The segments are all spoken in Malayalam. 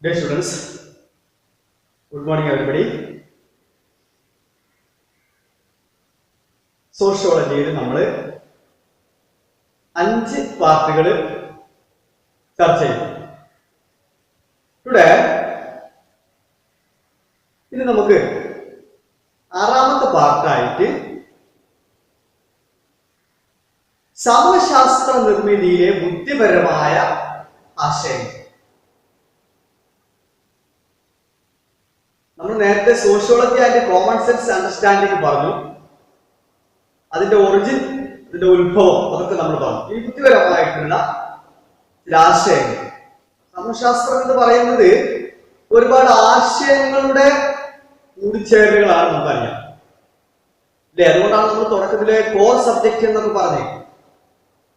Dear students, good morning everybody. സോഷ്യോളജിയിൽ നമ്മൾ 5 പാർട്ടുകൾ ചർച്ച ചെയ്യും. ടുഡേ ഇത് നമുക്ക് 6ാമത്തെ പാർട്ടായിട്ട് സമൂഹശാസ്ത്ര നിർമ്മിതിയിലെ ബുദ്ധിപരമായ ആശയങ്ങൾ. നമ്മൾ നേരത്തെ sociology and common sense understanding പറഞ്ഞു. അതിന്റെ ഒറിജിൻ, അതിന്റെ ഉത്ഭവം അതൊക്കെ നമ്മൾ പറഞ്ഞു. ഈ ബുദ്ധിപരമായിട്ടുള്ള ചില ആശയങ്ങൾ. സമൂഹശാസ്ത്രം എന്ന് പറയുന്നത് ഒരുപാട് ആശയങ്ങളുടെ കൂടിച്ചേരലുകളാണ് നമുക്കറിയാം അല്ലെ. അതുകൊണ്ടാണ് നമ്മൾ തുടക്കത്തിലെ കോർ സബ്ജക്ട് എന്നൊക്കെ പറഞ്ഞത്.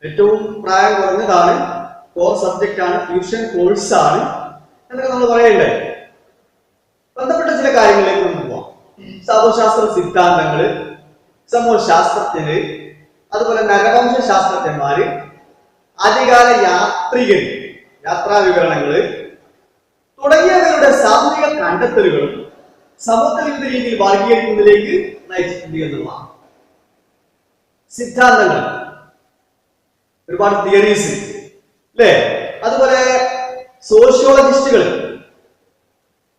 ഏറ്റവും പ്രായം കുറഞ്ഞതാണ്, കോർ സബ്ജക്റ്റ് ആണ്, ട്യൂഷൻ കോഴ്സ് ആണ് എന്നൊക്കെ നമ്മൾ പറയണ്ടേ. ബന്ധപ്പെട്ട ചില കാര്യങ്ങളിലേക്ക് നമുക്ക് പോവാം. സമൂഹശാസ്ത്ര സിദ്ധാന്തങ്ങള്, സമൂഹശാസ്ത്രജ്ഞര്, അതുപോലെ നരവംശ ശാസ്ത്രജ്ഞന്മാര്, ആദ്യകാല യാത്രികര്, യാത്രാ വിവരണങ്ങള് തുടങ്ങിയവരുടെ സാമൂഹിക കണ്ടെത്തലുകളും സമൂഹത്തിൽ വിവിധ രീതിയിൽ വർഗീകരിക്കുന്നതിലേക്ക് നയിച്ചിട്ടുണ്ട് എന്നുള്ളതാണ്. സിദ്ധാന്തങ്ങൾ, ഒരുപാട് തിയറീസ് അല്ലേ, അതുപോലെ സോഷ്യോളജിസ്റ്റുകൾ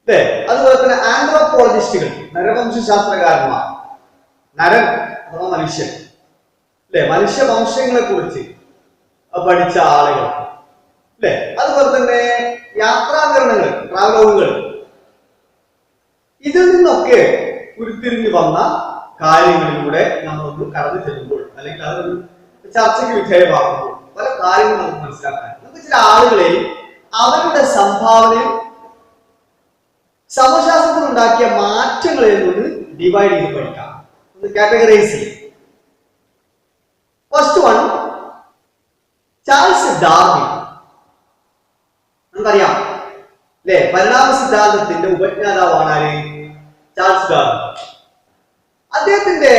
അല്ലേ, അതുപോലെ തന്നെ ആന്ത്രോപോളജിസ്റ്റുകൾ, നരവംശ ശാസ്ത്രകാരന്മാർ, നരൻ അഥവാ മനുഷ്യൻ അല്ലെ, മനുഷ്യവംശങ്ങളെ കുറിച്ച് പഠിച്ച ആളുകൾ അല്ലെ, അതുപോലെ തന്നെ യാത്രാവിവരണങ്ങൾ, ട്രാവലോഗുകൾ, ഇതിൽ നിന്നൊക്കെ ഉരുത്തിരിഞ്ഞു വന്ന കാര്യങ്ങളിലൂടെ നമ്മളൊന്ന് കടന്നു ചെല്ലുമ്പോൾ അല്ലെങ്കിൽ അതൊരു ചർച്ചയ്ക്ക് വിധേയമാക്കുമ്പോൾ പല കാര്യങ്ങളും നമുക്ക് മനസ്സിലാക്കാൻ, നമുക്ക് ചില ആളുകളെയും അവരുടെ സംഭാവനയും സമൂഹശാസ്ത്രത്തിൽ ഉണ്ടാക്കിയ മാറ്റങ്ങളെ ഒന്ന് ഡിവൈഡ് ചെയ്ത് പഠിക്കാം, ഒന്ന് കാറ്റഗറൈസ് ചെയ്യാം. First one, Charles Darwin. നമുക്കറിയാം അല്ലെ, പരിണാമ സിദ്ധാന്തത്തിന്റെ ഉപജ്ഞാതാവാണ് ആര്? Charles Darwin. അദ്ദേഹത്തിന്റെ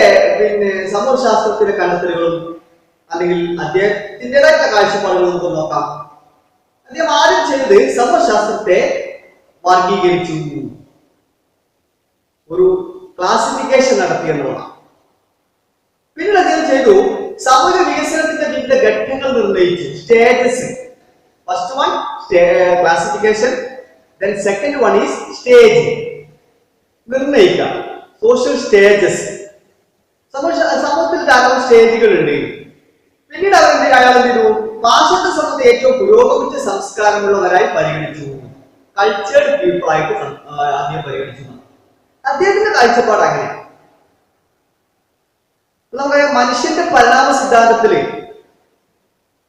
സമൂഹശാസ്ത്രത്തിലെ കണ്ടെത്തലുകളും അല്ലെങ്കിൽ അദ്ദേഹത്തിൻ്റെതായിട്ടുള്ള കാഴ്ചപ്പാടുകളും നമുക്ക് നോക്കാം. അദ്ദേഹം ആദ്യം ചെയ്തത് സമൂഹശാസ്ത്രത്തെ വർഗീകരിച്ചു, ഒരു ക്ലാസിഫിക്കേഷൻ നടത്തി എന്നുള്ളതാണ്. പിന്നീട് അദ്ദേഹം ചെയ്തു സമൂഹ വികസനത്തിന്റെ വിവിധ ഘട്ടങ്ങൾ നിർണ്ണയിച്ചു, stages. First one classification, then second one is stage, നിർണ്ണയിക്കുക, സോഷ്യൽ സ്റ്റേജസ്. സമൂഹത്തിൽ ധാരാളം സ്റ്റേജുകൾ ഉണ്ട്. പിന്നീട് അയാൾ എന്ത് ചെയ്തു? പാശ്ചാത്യ സമൂഹത്തെ ഏറ്റവും പുരോഗമിച്ച സംസ്കാരമുള്ളവരായി പരിഗണിച്ചു, കൾച്ചേർഡ് പീപ്പിൾ ആയിട്ട് അദ്ദേഹം പരിഗണിച്ചു. അദ്ദേഹത്തിന്റെ കാഴ്ചപ്പാട് അങ്ങനെയാണ്. നമുക്കറിയാം, മനുഷ്യന്റെ പരിണാമ സിദ്ധാന്തത്തില്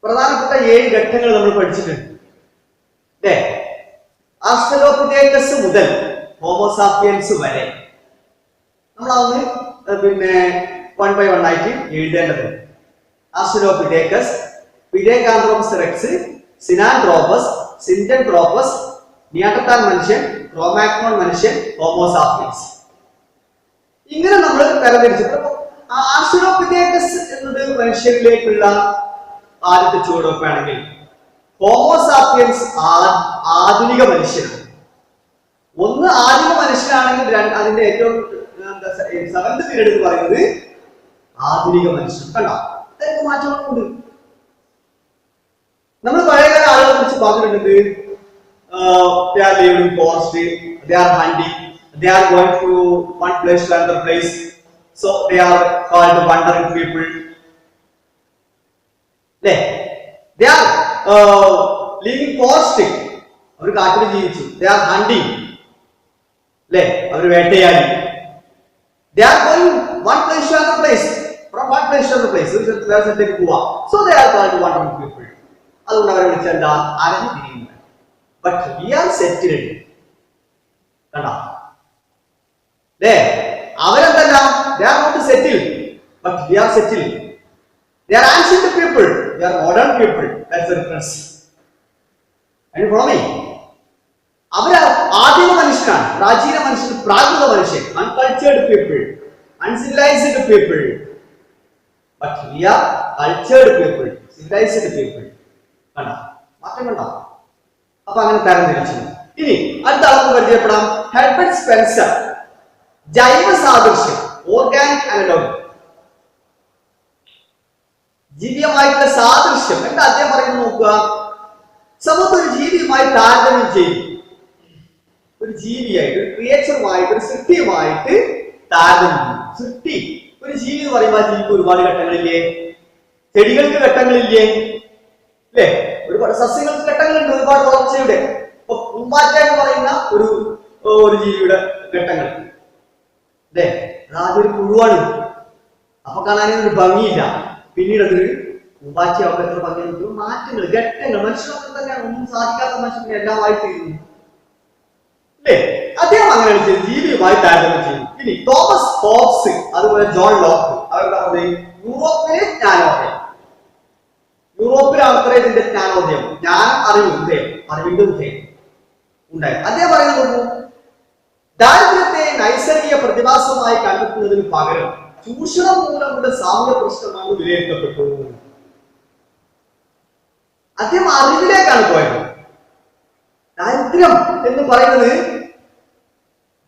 പ്രധാനപ്പെട്ട 7 ഘട്ടങ്ങൾ നമ്മൾ പഠിച്ചിട്ടുണ്ട് അല്ലേ. ആസ്ട്രലോപിഥേക്കസ് മുതൽ ഹോമോസാപ്പിയൻസ് വരെ നമ്മൾ അതൊന്ന് 1 by 1 ആയിട്ട് എഴുതേണ്ടതുണ്ട്. ആസ്ട്രലോപിഥേക്കസ്, പിഡേക്കാന്ത്രോപസ് റെക്സ്, സിനാൻഡ്രോപ്പസ്, സിൻഡൻട്രോപ്പസ്, നിയാണ്ടർതാൽ മനുഷ്യൻ, ക്രോമാഗ്നോൺ മനുഷ്യൻ, ഹോമോസാപ്പിയൻസ്. ഇങ്ങനെ നമ്മൾ തരംതിരിച്ചപ്പോൾ ആസ്ട്രലോപിഥേക്കസ് എന്നത് മനുഷ്യരിലേക്കുള്ള ആദ്യത്തെ ചുവടുവെപ്പാണെങ്കിൽ ഹോമോസാപ്പിയൻസ് ആധുനിക മനുഷ്യനാണ്. ഒന്ന് ആദിമ മനുഷ്യനാണെങ്കിൽ അതിന്റെ ഏറ്റവും 7th പീരീഡ് എന്ന് പറയുന്നത് ആധുനിക മനുഷ്യൻ. കണ്ടോ, അതൊക്കെ മാറ്റങ്ങളുണ്ട്. നമ്മൾ പഴയകാല ആളുകളെ കുറിച്ച് പറഞ്ഞിട്ടുണ്ട്. They are living in forest, they are hunting, they are going to one place to another place, so they are called wandering people. They are living forest, അവർ കാട്ടിൽ ജീവിച്ചു. They are hunting, അവർ വേട്ടയാടി. They are going one place to another place, from one place to another place, വേറെ സ്ഥലത്തേക്ക് പോവാ. So they are called wandering people. അതുകൊണ്ട് അവരെ വിളിച്ചാൽ എന്താ? അരഞ്ഞു തിരിയുന്നു. But we are settled. കണ്ടോ, അവരെന്തല്ല, they are not settled, but we are settled. They are ancient people, they are modern people. That's the difference. Are you following me? അവര് ആദിമ മനുഷ്യനാണ്, പ്രാചീന മനുഷ്യൻ, പ്രാകൃത മനുഷ്യൻ, uncultured people, uncivilized people. But we are cultured people, civilized people. കണ്ടോ, മാറ്റം കണ്ടോ? അപ്പൊ അങ്ങനെ തരംതിരിച്ചു. ഇനി അടുത്ത ആൾക്ക് പരിചയപ്പെടാം. ഹെർബർട്ട് സ്പെൻസർ, ജൈവ സാദൃശ്യം, ഓർഗാനിക് അനലോഗി, ജീവിയുമായിട്ടുള്ള സാദൃശ്യം. എന്താ അദ്ദേഹം പറയുന്നത് നോക്കുക. സമൂഹം ഒരു ജീവിയുമായി താരതമ്യം ചെയ്യും. ഒരു ജീവിയായിട്ട്, ഒരു ക്രിയേച്ചറുമായിട്ട്, ഒരു സൃഷ്ടിയുമായിട്ട് താരതമ്യം ചെയ്യും. സൃഷ്ടി, ഒരു ജീവി എന്ന് പറയുമ്പോൾ ആ ജീവിക്ക് ഒരുപാട് ഘട്ടങ്ങളില്ലേ? ചെടികൾക്ക് ഘട്ടങ്ങളില്ലേ? അല്ലേ? ഒരുപാട് സസ്യങ്ങൾക്ക് ഘട്ടങ്ങളുണ്ട്, ഒരുപാട് വളർച്ചയുടെ. ഇപ്പൊ പൂമ്പാറ്റ എന്ന് പറയുന്ന ഒരു ജീവിയുടെ ഘട്ടങ്ങൾ അല്ലേ? അതാദ്യം ഒരു പുഴുവാണ്, അപ്പൊ കാണാനൊരു ഭംഗിയില്ല. പിന്നീട് അതൊരു പൂമ്പാറ്റയാവുമ്പോൾ എത്ര ഭംഗി, മാറ്റങ്ങൾ, ഘട്ടങ്ങൾ. മനുഷ്യർക്ക് തന്നെയാണ്, ഒന്നും സാധിക്കാത്ത മനുഷ്യനെ എല്ലാമായി തീരുന്നു അല്ലേ? അദ്ദേഹം അങ്ങനെയാണ് ചെയ്ത് ജീവിയുമായി താരതമ്യം ചെയ്തു. ഇനി തോമസ് ഹോബ്സ്, അതുപോലെ ജോൺ ലോക്ക്, അവരുടെ യൂറോപ്പിലെ ജ്ഞാനോദയം. യൂറോപ്പിലാണ് അത്ര ഇതിന്റെ ജ്ഞാനോദയം, ജ്ഞാനം, അറിവ്, ഉദയം, അറിവിന്റെ ഉദയം ഉണ്ടായി. അദ്ദേഹം പറയുന്നത് ദാരിദ്ര്യത്തെ നൈസർഗിക പ്രതിഭാസമായി കണ്ടെത്തുന്നതിന് പകരം ചൂഷണം മൂലമുള്ള സാമൂഹ്യ പ്രശ്നമാണ് വിലയിരുത്തപ്പെട്ടു. അദ്ദേഹം അറിവിലേക്കാണ് പോയത്. ദാരിദ്ര്യം എന്ന് പറയുന്നത്,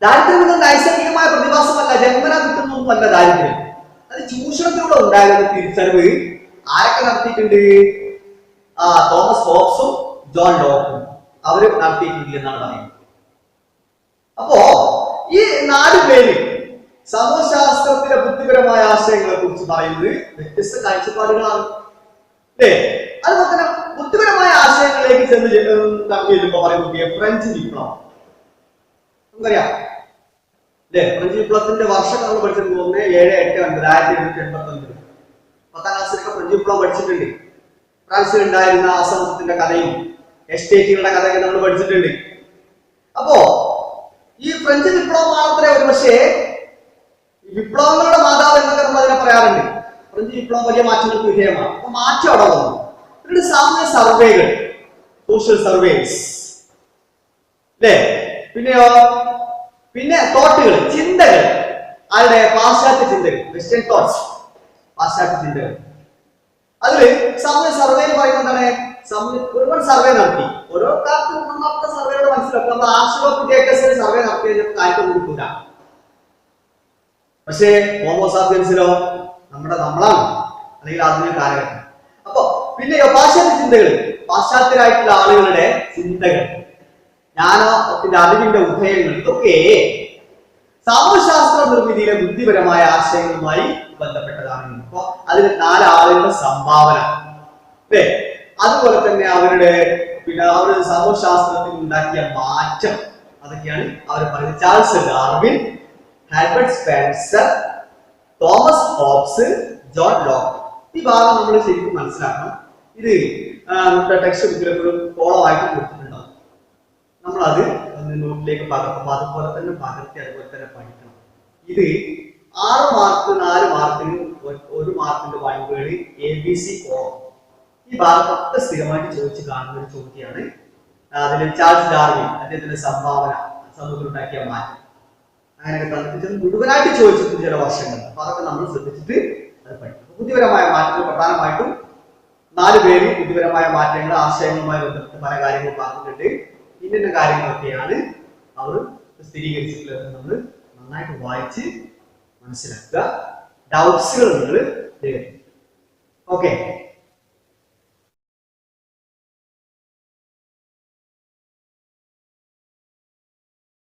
ദാരിദ്ര്യം എന്നത് നൈസർഗികമായ പ്രതിഭാസമല്ല, ജന്മന കിട്ടുന്നൊന്നുമല്ല ദാരിദ്ര്യം. അത് ചൂഷണത്തിലൂടെ ഉണ്ടാകുന്ന തിരിച്ചറിവ് ആരൊക്കെ നടത്തിയിട്ടുണ്ട്? തോമസ് ഹോബ്സും ജോൺ ലോക്കും അവര് നടത്തിയിട്ടുണ്ട് എന്നാണ് പറയുന്നത്. അപ്പോ ഈ 4 പേര് സമൂഹശാസ്ത്രത്തിലെ ബുദ്ധിപരമായ ആശയങ്ങളെ കുറിച്ച് പറയുന്നത് വ്യത്യസ്ത കാഴ്ചപ്പാടുകളാണ് അല്ലേ? അതുപോലെ തന്നെ ബുദ്ധിപരമായ ആശയങ്ങളിലേക്ക് ചെല്ലുമ്പോ പറയുന്നത് ഫ്രഞ്ച് വിപ്ലവം. നമുക്കറിയാം അല്ലേ? ഫ്രഞ്ച് വിപ്ലവത്തിന്റെ വർഷം നമ്മൾ പഠിച്ചത് 1789 10ാം ക്ലാസ്സിലൊക്കെ ഫ്രഞ്ച് വിപ്ലവം പഠിച്ചിട്ടുണ്ട്. ഫ്രാൻസിൽ ഉണ്ടായിരുന്ന അസമത്വത്തിന്റെ കഥയും എസ്റ്റേറ്റുകളുടെ കഥയൊക്കെ നമ്മൾ പഠിച്ചിട്ടുണ്ട്. അപ്പോ ഈ ഫ്രഞ്ച് വിപ്ലവമാണത്രേ ഒരു പക്ഷേ വിപ്ലവങ്ങളുടെ മാതാവ് എന്നൊക്കെ നമ്മൾ അതിനെ പറയാറുണ്ട്. ഫ്രഞ്ച് വിപ്ലവം വലിയ മാറ്റങ്ങൾക്ക് വിധേയമാണ്. അപ്പൊ മാറ്റം അവിടെ വന്നു. പിന്നീട് സാമൂഹ്യ സർവേകൾ, സോഷ്യൽ സർവേസ് അല്ലേ? പിന്നെ തോട്ടുകൾ, ചിന്തകൾ, ആരുടെ? പാശ്ചാത്യ ചിന്തകൾ, വെസ്റ്റേൺ തോട്ട്സ്, പാശ്ചാത്യ ചിന്തകൾ. അതില് സാമൂഹ്യ സർവേ എന്ന് പറയുന്നത് എന്താണ്? ഒരുപാട് സർവേ നടത്തി. ഓരോ കാലത്തും ഒന്നാമത്തെ സർവേയോട് മനസ്സിലാക്കും. നമ്മൾ ആശ്രമ സർവേ നടത്തി കഴിഞ്ഞപ്പോൾ കാര്യത്തൊന്നും കിട്ടൂല. പക്ഷേ ഹോമോസാപ്പിയൻസിലോ നമ്മളാണ്, അല്ലെങ്കിൽ ആധുനിക കാലഘട്ടം. അപ്പൊ പിന്നെ പാശ്ചാത്യ ചിന്തകൾ, പാശ്ചാത്യരായിട്ടുള്ള ആളുകളുടെ ചിന്തകൾ, ജ്ഞാനത്തിന്റെ അറിവിന്റെ ഉദയങ്ങൾ, ഇതൊക്കെ സാമൂഹ്യശാസ്ത്ര നിർമ്മിതിയിലെ ബുദ്ധിപരമായ ആശയങ്ങളുമായി ബന്ധപ്പെട്ടതാണ്. അപ്പൊ അതിന് 4 ആളുകളുടെ സംഭാവന അല്ലേ? അതുപോലെ തന്നെ അവരുടെ സാമൂഹ്യശാസ്ത്രത്തിൽ ഉണ്ടാക്കിയ മാറ്റം, അതൊക്കെയാണ് അവർ പറയുന്നത്. Charles Darwin, Herbert Spencer, Thomas Hobbes, John Locke. ഈ ഭാഗം നമ്മൾ ശരിക്കും മനസ്സിലാക്കണം. ഇത് നമ്മുടെ ടെക്സ്റ്റ് ബുക്കിലെപ്പോഴും കോളമായിട്ട് കൊടുത്തിട്ടുണ്ടാവും. നമ്മളത് നോട്ടിലേക്ക് പകർത്തും, അതുപോലെ തന്നെ പകർത്തി അതുപോലെ തന്നെ പഠിക്കണം. ഇത് 6 മാർക്ക് 4 മാർക്കിന് 1 മാർക്കിന്റെ 1 വേർഡ് ABC കോളം. ഈ ഭാഗത്തൊക്കെ സ്ഥിരമായിട്ട് ചോദിച്ച് കാണുന്ന ഒരു ചോദ്യമാണ്. അതിൽ ചാൾസ് ഡാർവിൻ, അദ്ദേഹത്തിന്റെ സംഭാവന, സമൂഹത്തിലുണ്ടാക്കിയ മാറ്റം, അങ്ങനെയൊക്കെ തന്നിട്ട് മുഴുവനായിട്ട് ചോദിച്ചിട്ടുണ്ട് ചില വർഷങ്ങൾ. അപ്പൊ അതൊക്കെ നമ്മൾ ശ്രദ്ധിച്ചിട്ട് അത് പഠിക്കും. ബുദ്ധിപരമായ മാറ്റങ്ങൾ പ്രധാനമായിട്ടും 4 പേര് ബുദ്ധിപരമായ മാറ്റങ്ങൾ, ആശയങ്ങളുമായി ബന്ധപ്പെട്ട് പല കാര്യങ്ങൾ പറഞ്ഞിട്ടുണ്ട്. ഇന്ന കാര്യങ്ങളൊക്കെയാണ് അവർ സ്ഥിരീകരിച്ചിട്ടുള്ളത്. നമ്മൾ നന്നായിട്ട് വായിച്ച് മനസ്സിലാക്കുക. ഡൗട്ട്സുകൾ നിങ്ങൾ ഓക്കെ.